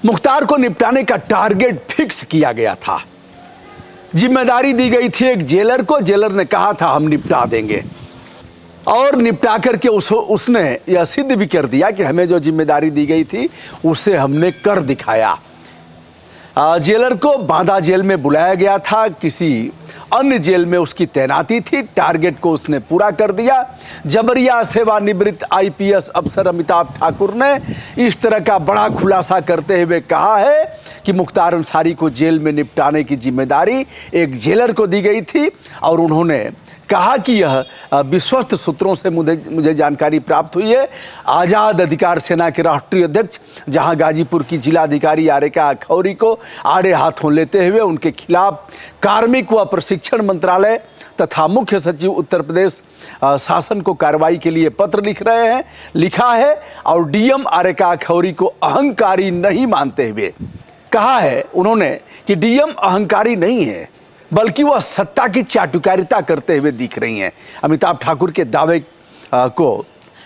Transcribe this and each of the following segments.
मुख्तार को निपटाने का टारगेट फिक्स किया गया था। जिम्मेदारी दी गई थी एक जेलर को। जेलर ने कहा था हम निपटा देंगे, और निपटा करके उसने यह सिद्ध भी कर दिया कि हमें जो जिम्मेदारी दी गई थी उसे हमने कर दिखाया। जेलर को बांदा जेल में बुलाया गया था, किसी अन्य जेल में उसकी तैनाती थी। टारगेट को उसने पूरा कर दिया। जबरिया सेवानिवृत्त आईपीएस अफसर अमिताभ ठाकुर ने इस तरह का बड़ा खुलासा करते हुए कहा है कि मुख्तार अंसारी को जेल में निपटाने की जिम्मेदारी एक जेलर को दी गई थी, और उन्होंने कहा कि यह विश्वस्त सूत्रों से मुझे जानकारी प्राप्त हुई है। आज़ाद अधिकार सेना के राष्ट्रीय अध्यक्ष जहां गाजीपुर की जिलाधिकारी आरेका अखौरी को आड़े हाथों लेते हुए उनके खिलाफ कार्मिक व प्रशिक्षण मंत्रालय तथा मुख्य सचिव उत्तर प्रदेश शासन को कार्रवाई के लिए पत्र लिखा है, और डीएम आरेका अखौरी को अहंकारी नहीं मानते हुए कहा है उन्होंने कि डीएम अहंकारी नहीं है, बल्कि वह सत्ता की चाटुकारिता करते हुए दिख रही हैं। अमिताभ ठाकुर के दावे को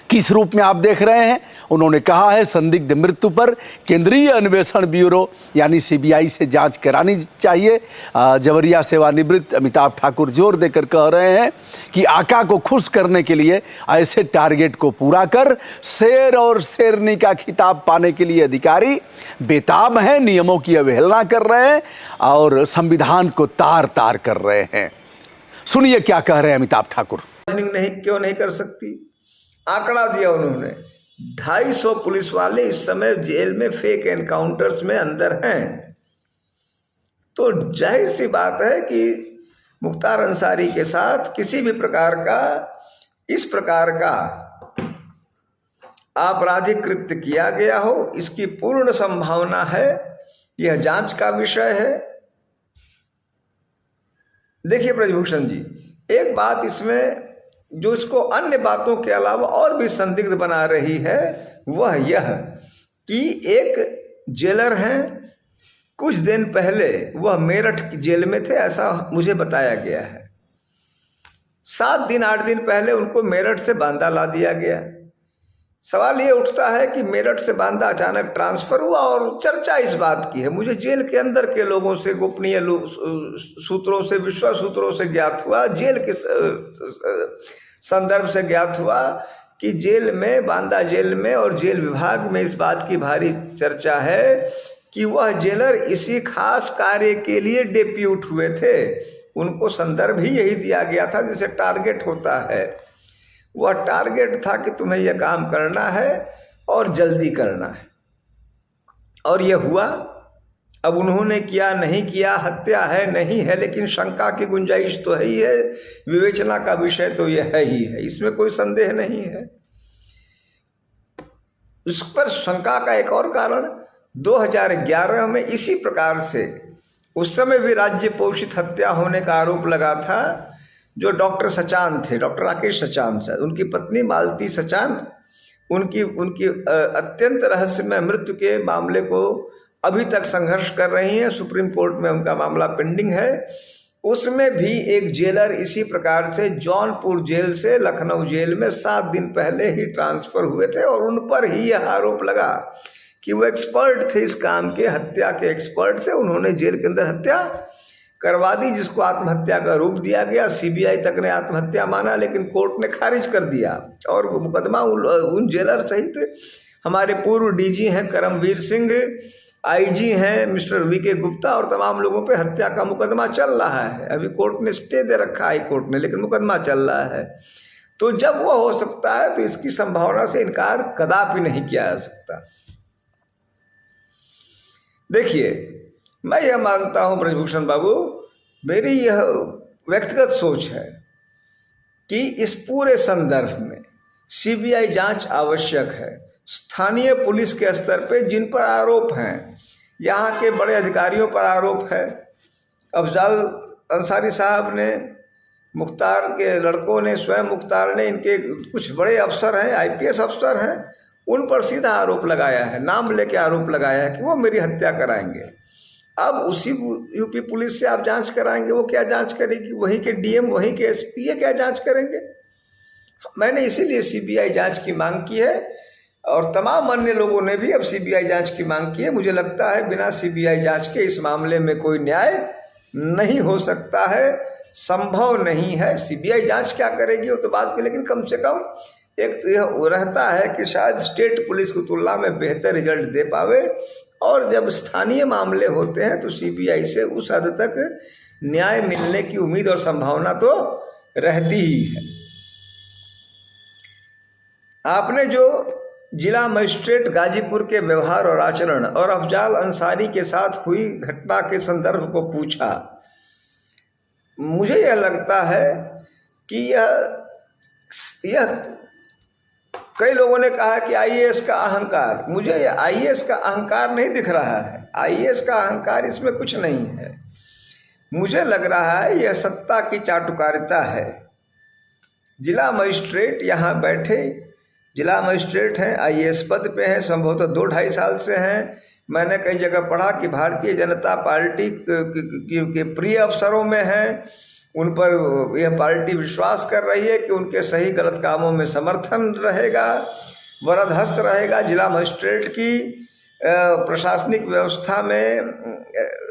किस रूप में आप देख रहे हैं? उन्होंने कहा है संदिग्ध मृत्यु पर केंद्रीय अन्वेषण ब्यूरो यानी सीबीआई से जांच करानी चाहिए। जबरिया सेवानिवृत्त अमिताभ ठाकुर जोर देकर कह रहे हैं कि आका को खुश करने के लिए ऐसे टारगेट को पूरा कर शेर और शेरनी का खिताब पाने के लिए अधिकारी बेताब हैं, नियमों की अवहेलना कर रहे हैं और संविधान को तार तार कर रहे हैं। सुनिए क्या कह रहे हैं अमिताभ ठाकुर। क्यों नहीं कर सकती? आंकड़ा दिया उन्होंने, 250 पुलिस वाले इस समय जेल में फेक एनकाउंटर्स में अंदर हैं। तो जाहिर सी बात है कि मुख्तार अंसारी के साथ किसी भी प्रकार का इस प्रकार का आपराधिक कृत्य किया गया हो, इसकी पूर्ण संभावना है। यह जांच का विषय है। देखिए ब्रजभूषण जी, एक बात इसमें जो इसको अन्य बातों के अलावा और भी संदिग्ध बना रही है वह यह कि एक जेलर हैं, कुछ दिन पहले वह मेरठ की जेल में थे, ऐसा मुझे बताया गया है। 7 दिन 8 दिन पहले उनको मेरठ से बांदा ला दिया गया। सवाल ये उठता है कि मेरठ से बांदा अचानक ट्रांसफर हुआ, और चर्चा इस बात की है, मुझे जेल के अंदर के लोगों से, गोपनीय सूत्रों से, विश्वास सूत्रों से ज्ञात हुआ, जेल के संदर्भ से ज्ञात हुआ कि जेल में, बांदा जेल में और जेल विभाग में इस बात की भारी चर्चा है कि वह जेलर इसी खास कार्य के लिए डेप्यूट हुए थे। उनको संदर्भ ही यही दिया गया था जिसे टारगेट होता है। वह टारगेट था कि तुम्हें यह काम करना है और जल्दी करना है, और यह हुआ। अब उन्होंने किया नहीं किया, हत्या है नहीं है, लेकिन शंका की गुंजाइश तो है ही है। विवेचना का विषय तो यह है ही है, इसमें कोई संदेह नहीं है। इस पर शंका का एक और कारण 2011 में इसी प्रकार से उस समय भी राज्य पोषित हत्या होने का आरोप लगा था। जो डॉक्टर सचान थे, डॉक्टर राकेश सचान से, उनकी पत्नी मालती सचान, उनकी अत्यंत रहस्यमय मृत्यु के मामले को अभी तक संघर्ष कर रही हैं। सुप्रीम कोर्ट में उनका मामला पेंडिंग है। उसमें भी एक जेलर इसी प्रकार से जौनपुर जेल से लखनऊ जेल में 7 दिन पहले ही ट्रांसफर हुए थे, और उन पर ही यह आरोप लगा कि वो एक्सपर्ट थे इस काम के, हत्या के एक्सपर्ट थे। उन्होंने जेल के अंदर हत्या करवा दी, जिसको आत्महत्या का रूप दिया गया। सीबीआई तक ने आत्महत्या माना, लेकिन कोर्ट ने खारिज कर दिया, और मुकदमा उन जेलर सहित हमारे पूर्व डीजी हैं करमवीर सिंह, आईजी हैं मिस्टर वीके गुप्ता, और तमाम लोगों पे हत्या का मुकदमा चल रहा है। अभी कोर्ट ने स्टे दे रखा, हाई कोर्ट ने, लेकिन मुकदमा चल रहा है। तो जब वह हो सकता है तो इसकी संभावना से इनकार कदापि नहीं किया जा सकता। देखिए, मैं यह मानता हूं ब्रजभूषण बाबू, मेरी यह व्यक्तिगत सोच है कि इस पूरे संदर्भ में सीबीआई जांच आवश्यक है। स्थानीय पुलिस के स्तर पे जिन पर आरोप हैं, यहाँ के बड़े अधिकारियों पर आरोप है। अफजाल अंसारी साहब ने, मुख्तार के लड़कों ने, स्वयं मुख्तार ने, इनके कुछ बड़े अफसर हैं, आईपीएस अफसर हैं, उन पर सीधा आरोप लगाया है, नाम लेके आरोप लगाया है कि वो मेरी हत्या कराएंगे। अब उसी यूपी पुलिस से आप जांच कराएंगे, वो क्या जांच करेगी? वहीं के डीएम, वहीं के एसपी क्या जांच करेंगे? मैंने इसीलिए सीबीआई जांच की मांग की है और तमाम अन्य लोगों ने भी अब सीबीआई जांच की मांग की है। मुझे लगता है बिना सीबीआई जांच के इस मामले में कोई न्याय नहीं हो सकता है, संभव नहीं है। सीबीआई जांच क्या करेगी वो तो बात की, लेकिन कम से कम एक यह रहता है कि शायद स्टेट पुलिस की तुलना में बेहतर रिजल्ट दे पावे, और जब स्थानीय मामले होते हैं तो सीबीआई से उस हद तक न्याय मिलने की उम्मीद और संभावना तो रहती ही है। आपने जो जिला मजिस्ट्रेट गाजीपुर के व्यवहार और आचरण और अफजाल अंसारी के साथ हुई घटना के संदर्भ को पूछा, मुझे यह लगता है कि यह कई लोगों ने कहा कि आईएएस का अहंकार, मुझे आईएएस का अहंकार नहीं दिख रहा है। आईएएस का अहंकार इसमें कुछ नहीं है। मुझे लग रहा है यह सत्ता की चाटुकारिता है। जिला मजिस्ट्रेट यहाँ बैठे, जिला मजिस्ट्रेट हैं, आईएएस पद पे हैं, संभवतः 2-2.5 साल से हैं। मैंने कई जगह पढ़ा कि भारतीय जनता पार्टी के प्रिय अफसरों में हैं, उन पर यह पार्टी विश्वास कर रही है कि उनके सही गलत कामों में समर्थन रहेगा, वरदहस्त रहेगा। जिला मजिस्ट्रेट की प्रशासनिक व्यवस्था में,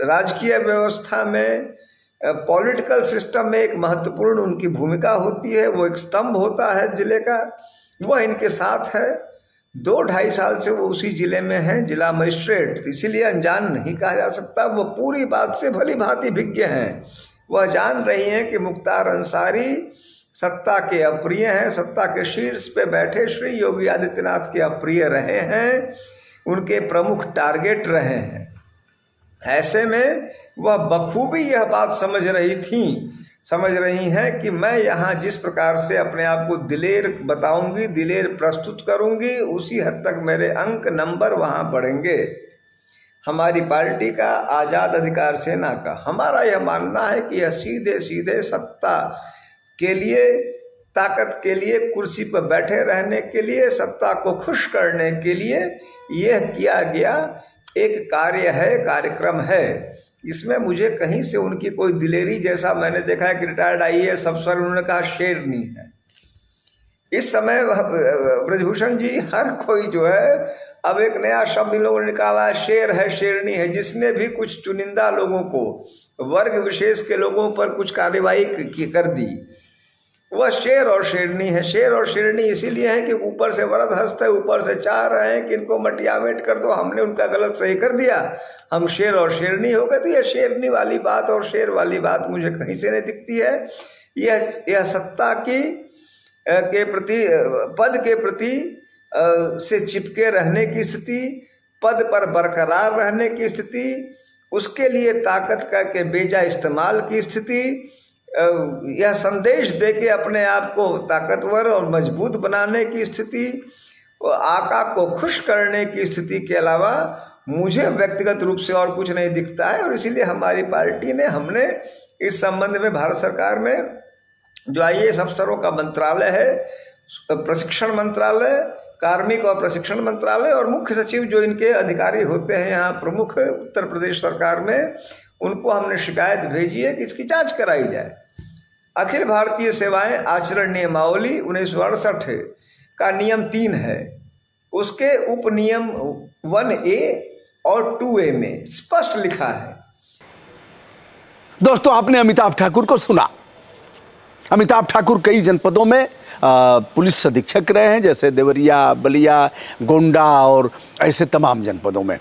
राजकीय व्यवस्था में, पॉलिटिकल सिस्टम में एक महत्वपूर्ण उनकी भूमिका होती है। वो एक स्तंभ होता है जिले का, वह इनके साथ है। 2-2.5 साल से वो उसी जिले में हैं, जिला मजिस्ट्रेट, इसीलिए अनजान नहीं कहा जा सकता। वो पूरी बात से भली भांति विज्ञ हैं। वह जान रही हैं कि मुख्तार अंसारी सत्ता के अप्रिय हैं, सत्ता के शीर्ष पे बैठे श्री योगी आदित्यनाथ के अप्रिय रहे हैं, उनके प्रमुख टारगेट रहे हैं। ऐसे में वह बखूबी यह बात समझ रही हैं कि मैं यहाँ जिस प्रकार से अपने आप को दिलेर बताऊंगी, दिलेर प्रस्तुत करूंगी, उसी हद तक मेरे अंक नंबर वहाँ बढ़ेंगे। हमारी पार्टी का, आज़ाद अधिकार सेना का, हमारा यह मानना है कि यह सीधे सीधे सत्ता के लिए, ताकत के लिए, कुर्सी पर बैठे रहने के लिए, सत्ता को खुश करने के लिए यह किया गया एक कार्य है, कार्यक्रम है। इसमें मुझे कहीं से उनकी कोई दिलेरी, जैसा मैंने देखा है कि रिटायर्ड आईएएस अफसर, उन्होंने कहा शेरनी है। इस समय ब्रजभूषण जी, हर कोई जो है, अब एक नया शब्द इन लोगों ने निकाला है, शेर है, शेरनी है। जिसने भी कुछ चुनिंदा लोगों को, वर्ग विशेष के लोगों पर कुछ कार्रवाई कर दी, वह शेर और शेरनी है। शेर और शेरनी इसीलिए है कि ऊपर से वरदहस्त है, ऊपर से चाह रहे हैं कि इनको मटियामेट कर दो, हमने उनका गलत सही कर दिया, हम शेर और शेरनी हो गए। तो यह शेरनी वाली बात और शेर वाली बात मुझे कहीं से नहीं दिखती है। यह सत्ता की के प्रति, पद के प्रति से चिपके रहने की स्थिति, पद पर बरकरार रहने की स्थिति, उसके लिए ताकत का के बेजा इस्तेमाल की स्थिति, यह संदेश देके अपने आप को ताकतवर और मजबूत बनाने की स्थिति, आका को खुश करने की स्थिति के अलावा मुझे व्यक्तिगत रूप से और कुछ नहीं दिखता है। और इसीलिए हमारी पार्टी ने, हमने इस संबंध में भारत सरकार में जो आईएएस अफसरों का मंत्रालय है, प्रशिक्षण मंत्रालय, कार्मिक और प्रशिक्षण मंत्रालय, और मुख्य सचिव जो इनके अधिकारी होते हैं यहाँ प्रमुख उत्तर प्रदेश सरकार में, उनको हमने शिकायत भेजी है कि इसकी जांच कराई जाए। अखिल भारतीय सेवाएं आचरण नियमावली 1968 का नियम 3 है, उसके उप नियम 1A और 2A में स्पष्ट लिखा है। दोस्तों, आपने अमिताभ ठाकुर को सुना। अमिताभ ठाकुर कई जनपदों में पुलिस अधीक्षक रहे हैं, जैसे देवरिया, बलिया, गोंडा और ऐसे तमाम जनपदों में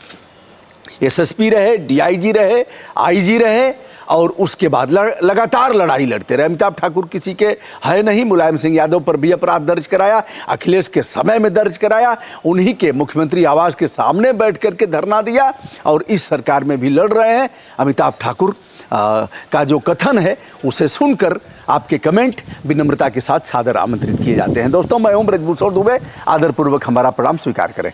एसएसपी रहे, डीआईजी रहे, आईजी रहे, और उसके बाद लगातार लड़ाई लड़ते रहे। अमिताभ ठाकुर किसी के है नहीं। मुलायम सिंह यादव पर भी अपराध दर्ज कराया, अखिलेश के समय में दर्ज कराया, उन्हीं के मुख्यमंत्री आवास के सामने बैठ करके धरना दिया, और इस सरकार में भी लड़ रहे हैं। अमिताभ ठाकुर का जो कथन है उसे सुनकर आपके कमेंट विनम्रता के साथ सादर आमंत्रित किए जाते हैं। दोस्तों, मैं हूं ब्रजभूषण दुबे, आदरपूर्वक हमारा प्रणाम स्वीकार करें।